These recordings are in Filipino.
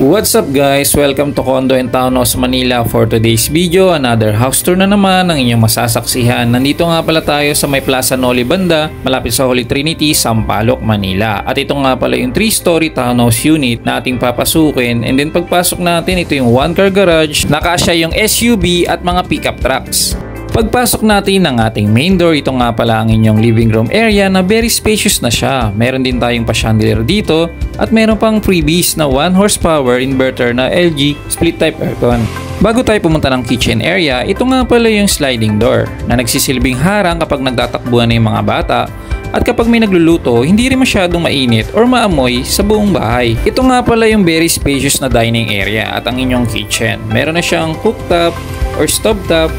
What's up guys? Welcome to Condo and Townhouse Manila. For today's video, another house tour na naman ang inyong masasaksihan. Nandito nga pala tayo sa may Plaza Noli banda, malapit sa Holy Trinity, Sampaloc, Manila. At ito nga pala yung 3-story townhouse unit na ating papasukin. And then pagpasok natin, ito yung 1-car garage, nakasya yung SUV at mga pickup trucks. Pagpasok natin ng ating main door, ito nga pala ang inyong living room area na very spacious na siya. Meron din tayong pa-chandelier dito at meron pang freebies na 1 horsepower inverter na LG split type aircon. Bago tayo pumunta ng kitchen area, ito nga pala yung sliding door na nagsisilbing harang kapag nagtatakbuhan na yung mga bata at kapag may nagluluto, hindi rin masyadong mainit or maamoy sa buong bahay. Ito nga pala yung very spacious na dining area at ang inyong kitchen. Meron na siyang cooktop or stovetop,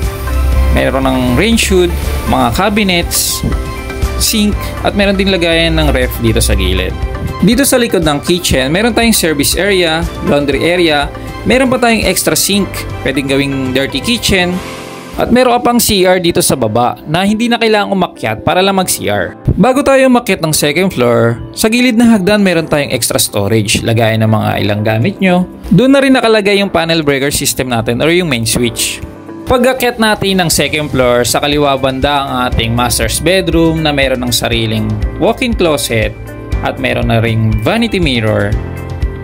meron ng range hood, mga cabinets, sink, at meron din lagayan ng ref dito sa gilid. Dito sa likod ng kitchen, meron tayong service area, laundry area, meron pa tayong extra sink, pwedeng gawing dirty kitchen, at meron ka pang CR dito sa baba na hindi na kailangang umakyat para lang mag-CR. Bago tayo umakyat ng second floor, sa gilid ng hagdan meron tayong extra storage, lagayan ng mga ilang gamit nyo. Doon na rin nakalagay yung panel breaker system natin or yung main switch. Pag-akyat natin ng second floor, sa kaliwa banda ang ating master's bedroom na meron ng sariling walk-in closet at meron na ring vanity mirror.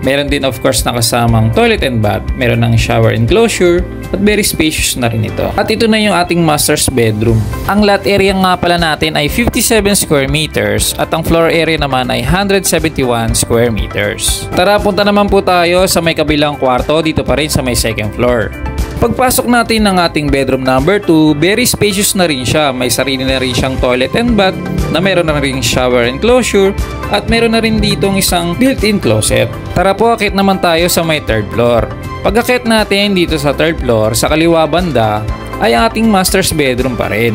Meron din of course nakasamang toilet and bath, meron ng shower enclosure at very spacious na rin ito. At ito na yung ating master's bedroom. Ang lot area nga pala natin ay 57 square meters at ang floor area naman ay 171 square meters. Tara, punta naman po tayo sa may kabilang kwarto dito pa rin sa may second floor. Pagpasok natin ng ating bedroom number 2, very spacious na rin siya. May sarili na rin siyang toilet and bath na meron na rin shower enclosure at meron na rin ditong isang built-in closet. Tara po, akit naman tayo sa may third floor. Pag-akit natin dito sa third floor, sa kaliwa banda ay ating master's bedroom pa rin.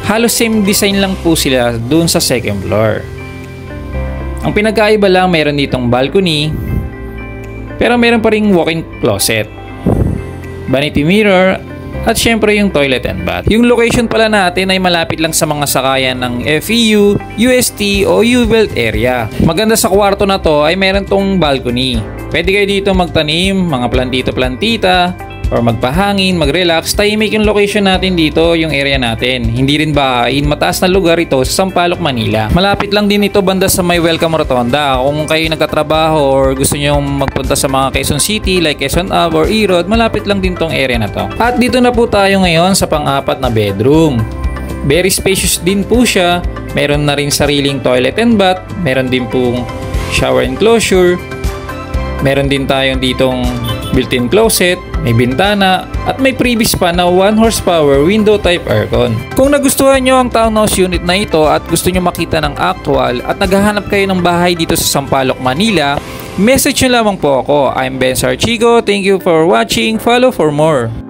Halos same design lang po sila dun sa second floor. Ang pinagkaiba lang, meron ditong balcony pero meron pa ring walk-in closet, vanity mirror, at syempre yung toilet and bath. Yung location pala natin ay malapit lang sa mga sakayan ng FEU, UST o U-Belt area. Maganda sa kwarto na to ay meron tong balcony. Pwede kayo dito magtanim, mga plantito-plantita, or magpahangin, mag-relax. Tahimik yung location natin dito, yung area natin. Hindi rin bahain, mataas na lugar ito sa Sampaloc, Manila. Malapit lang din ito banda sa may Welcome Rotonda. Kung kayo nagtatrabaho or gusto nyo magpunta sa mga Quezon City like Quezon Ave or Erod, malapit lang din tong area na to. At dito na po tayo ngayon sa pang-apat na bedroom. Very spacious din po siya. Meron na rin sariling toilet and bath. Meron din pong shower enclosure. Meron din tayong ditong built-in closet, may bintana, at may previous pa na 1 horsepower window type aircon. Kung nagustuhan nyo ang townhouse unit na ito at gusto nyo makita ng actual at naghahanap kayo ng bahay dito sa Sampaloc, Manila, message nyo lamang po ako. I'm Ben Sarchigo. Thank you for watching. Follow for more.